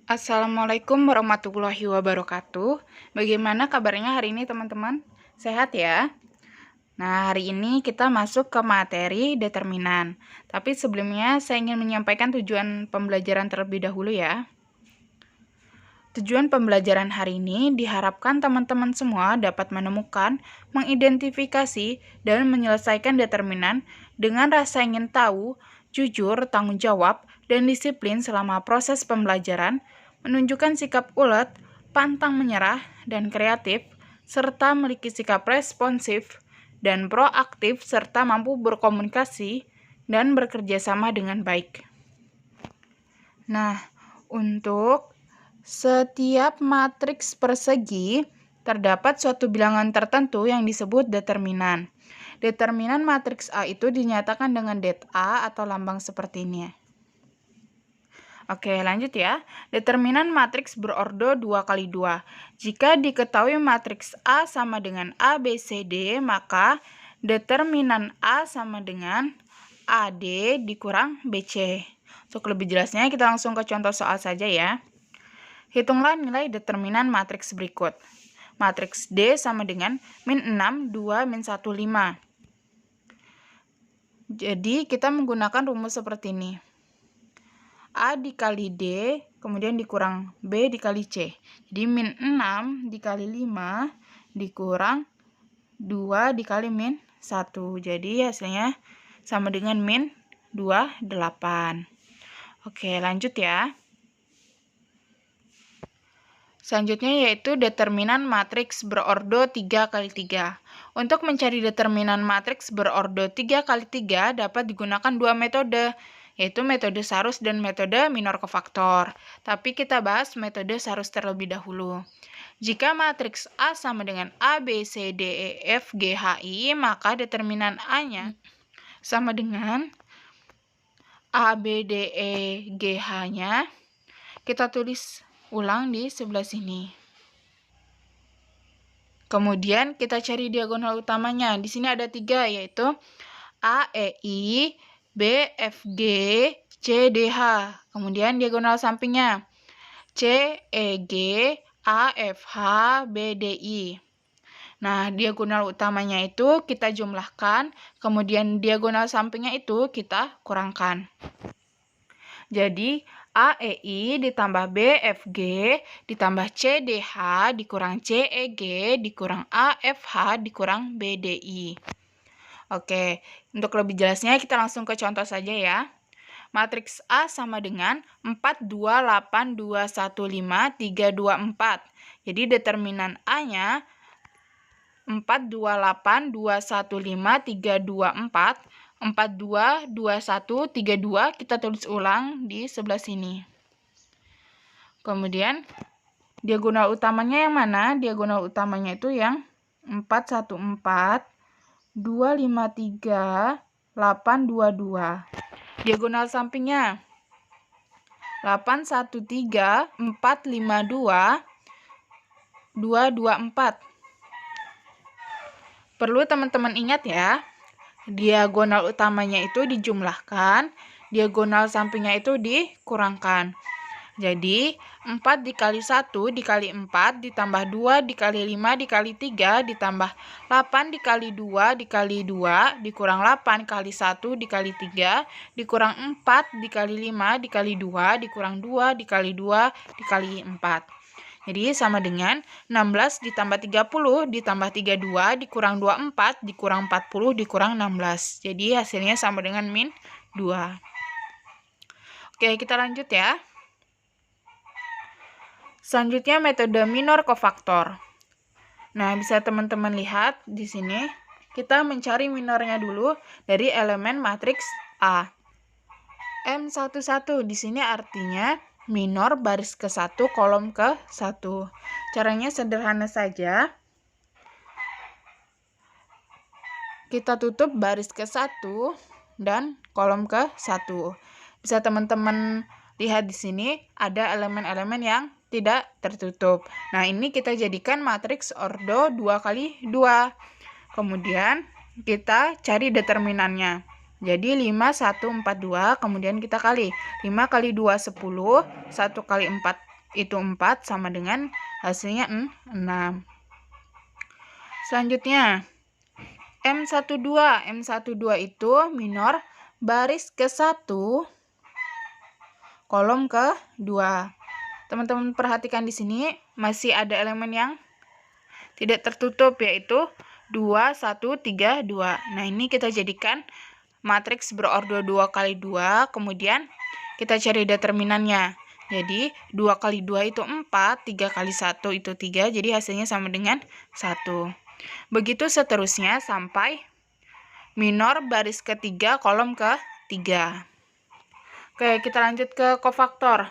Assalamualaikum warahmatullahi wabarakatuh. Bagaimana kabarnya hari ini teman-teman? Sehat ya? Nah, hari ini kita masuk ke materi determinan. Tapi sebelumnya saya ingin menyampaikan tujuan pembelajaran terlebih dahulu ya. Tujuan pembelajaran hari ini diharapkan teman-teman semua dapat menemukan, mengidentifikasi, dan menyelesaikan determinan dengan rasa ingin tahu, jujur, tanggung jawab, dan disiplin selama proses pembelajaran, menunjukkan sikap ulet, pantang menyerah, dan kreatif, serta memiliki sikap responsif dan proaktif, serta mampu berkomunikasi dan bekerja sama dengan baik. Nah, untuk setiap matriks persegi, terdapat suatu bilangan tertentu yang disebut determinan. Determinan matriks A itu dinyatakan dengan det A atau lambang seperti ini. Oke, lanjut ya. Determinan matriks berordo 2 kali 2. Jika diketahui matriks A sama dengan A, B, C, D, maka determinan A sama dengan AD dikurang BC. Untuk lebih jelasnya, kita langsung ke contoh soal saja ya. Hitunglah nilai determinan matriks berikut. Matriks D sama dengan min 6, 2, min 1, 5. Jadi, kita menggunakan rumus seperti ini. A dikali D, kemudian dikurang B dikali C. Jadi, min 6 dikali 5 dikurang 2 dikali min 1. Jadi, hasilnya sama dengan min 28. Oke, lanjut ya. Selanjutnya yaitu determinan matriks berordo 3 kali 3. Untuk mencari determinan matriks berordo 3 kali 3 dapat digunakan dua metode, yaitu metode Sarus dan metode minor kofaktor. Tapi kita bahas metode Sarus terlebih dahulu. Jika matriks A sama dengan A, B, C, D, E, F, G, H, I, maka determinan A-nya sama dengan A, B, D, E, G, H-nya. Kita tulis ulang di sebelah sini. Kemudian kita cari diagonal utamanya. Di sini ada 3, yaitu A, E, I, B, F, G, C, D, H. Kemudian diagonal sampingnya C, E, G, A, F, H, B, D, I. Nah, diagonal utamanya itu kita jumlahkan, kemudian diagonal sampingnya itu kita kurangkan. Jadi, A, E, I ditambah B, F, G ditambah C, D, H dikurang C, E, G dikurang A, F, H dikurang B, D, I. Oke, untuk lebih jelasnya kita langsung ke contoh saja ya. Matriks A sama dengan 4, 2, 8, 2, 1, 5, 3, 2, 4. Jadi determinan A-nya 4, 2, 8, 2, 1, 5, 3, 2, 4. 4, 2, 2, 1, 3, 2, kita tulis ulang di sebelah sini. Kemudian, diagonal utamanya yang mana? Diagonal utamanya itu yang 4, 1, 4, 2, 5, 3, 8, 2, 2. Diagonal sampingnya 8, 1, 3, 4, 5, 2, 2, 2, 4. Perlu teman-teman ingat ya, diagonal utamanya itu dijumlahkan, diagonal sampingnya itu dikurangkan. Jadi, 4 dikali 1 dikali 4 ditambah 2 dikali 5 dikali 3 ditambah 8 dikali 2 dikali 2 dikurang 8 kali 1 dikali 3 dikurang 4 dikali 5 dikali 2 dikurang 2 dikali 2 dikali 4. Jadi, sama dengan 16 ditambah 30 ditambah 32 dikurang 24 dikurang 40 dikurang 16. Jadi, hasilnya sama dengan min 2. Oke, kita lanjut ya. Selanjutnya metode minor kofaktor. Nah, bisa teman-teman lihat di sini. Kita mencari minornya dulu dari elemen matriks A. M11 di sini artinya minor baris ke-1 kolom ke-1. Caranya sederhana saja. Kita tutup baris ke-1 dan kolom ke-1. Bisa teman-teman lihat di sini ada elemen-elemen yang tidak tertutup. Nah, ini kita jadikan matriks ordo 2 kali 2. Kemudian kita cari determinannya. Jadi 5, 1, 4, 2, kemudian kita kali. 5 kali 2, 10, 1 kali 4, itu 4 sama dengan hasilnya 6. Selanjutnya, M12. M12 itu minor baris ke-1, kolom ke-2. Teman-teman perhatikan di sini masih ada elemen yang tidak tertutup, yaitu 2, 1, 3, 2. Nah, ini kita jadikan matriks berordo 2 kali 2, kemudian kita cari determinannya. Jadi, 2 kali 2 itu 4, 3 kali 1 itu 3, jadi hasilnya sama dengan 1. Begitu seterusnya sampai minor baris ke-3, kolom ke-3. Oke, kita lanjut ke kofaktor.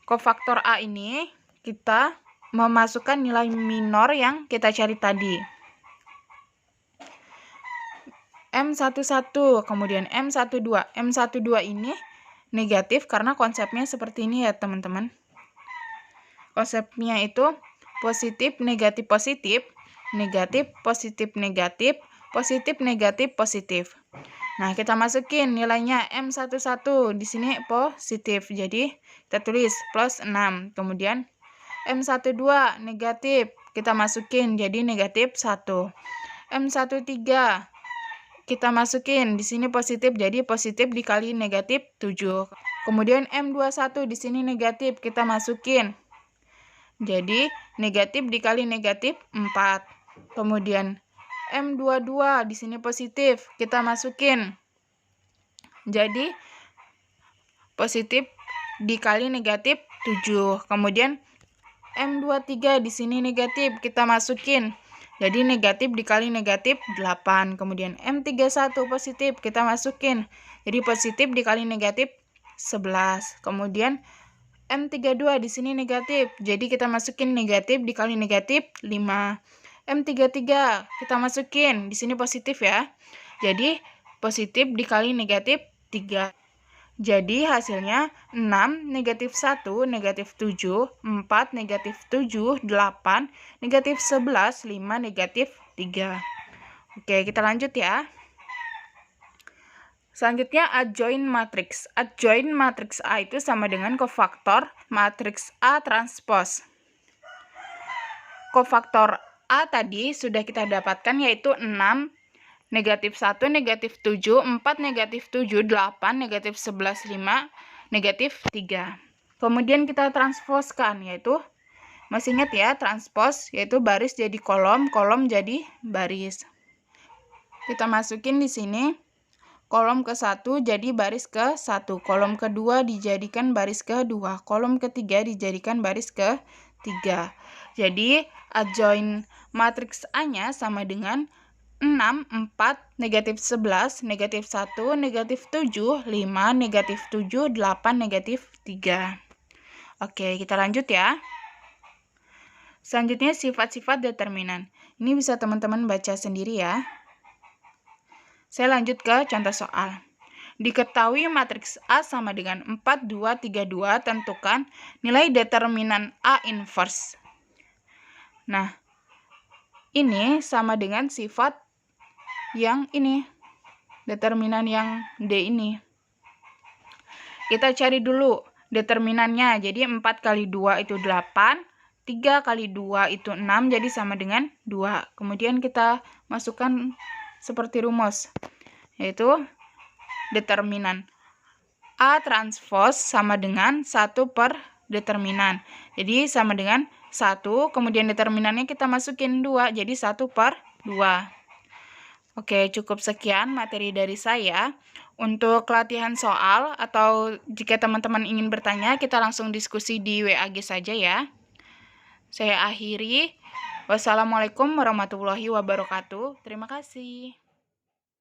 Kofaktor A ini kita memasukkan nilai minor yang kita cari tadi. M11, kemudian M12. M12 ini negatif karena konsepnya seperti ini ya teman-teman. Konsepnya itu positif, negatif, positif, negatif, positif, negatif, positif, negatif, positif. Nah, kita masukin nilainya M11 di sini positif. Jadi, kita tulis plus 6. Kemudian M12 negatif, kita masukin jadi negatif 1. M13 kita masukin di sini positif, jadi positif dikali negatif 7. Kemudian M21 di sini negatif, kita masukin. Jadi negatif dikali negatif 4. Kemudian M22 di sini positif, kita masukin. Jadi positif dikali negatif 7. Kemudian M23 di sini negatif, kita masukin. Jadi negatif dikali negatif 8. Kemudian M31 positif, kita masukin. Jadi positif dikali negatif 11. Kemudian M32 di sini negatif, jadi kita masukin negatif dikali negatif 5. M33 kita masukin, di sini positif ya. Jadi positif dikali negatif 3. Jadi hasilnya 6, negatif 1, negatif 7, 4, negatif 7, 8, negatif 11, 5, negatif 3. Oke, kita lanjut ya. Selanjutnya adjoint matrix. Adjoint matrix A itu sama dengan kofaktor matriks A transpose. Kofaktor A tadi sudah kita dapatkan yaitu 6, negatif 1, negatif 7, 4, negatif 7, 8, negatif 11, 5, negatif 3. Kemudian kita transposkan yaitu, masih ingat ya, transpose yaitu baris jadi kolom, kolom jadi baris. Kita masukin di sini. Kolom ke-1 jadi baris ke-1, kolom ke-2 dijadikan baris ke-2, kolom ke-3 dijadikan baris ke-3. Jadi, adjoint matriks A-nya sama dengan 6, 4, negatif 11, negatif 1, negatif 7, 5, negatif 7, 8, negatif 3. Oke, kita lanjut ya. Selanjutnya sifat-sifat determinan. Ini bisa teman-teman baca sendiri ya. Saya lanjut ke contoh soal. Diketahui matriks A sama dengan 4, 2, 3, 2, tentukan nilai determinan A inverse. Nah, ini sama dengan sifat yang ini, determinan yang D ini. Kita cari dulu determinannya. Jadi 4 kali 2 itu 8, 3 kali 2 itu 6, jadi sama dengan 2. Kemudian kita masukkan seperti rumus, yaitu determinan A transpose sama dengan 1 per determinan. Jadi sama dengan 1, kemudian determinannya kita masukin 2, jadi 1 per 2. Oke, cukup sekian materi dari saya. Untuk latihan soal atau jika teman-teman ingin bertanya, kita langsung diskusi di WAG saja ya. Saya akhiri. Wassalamualaikum warahmatullahi wabarakatuh. Terima kasih.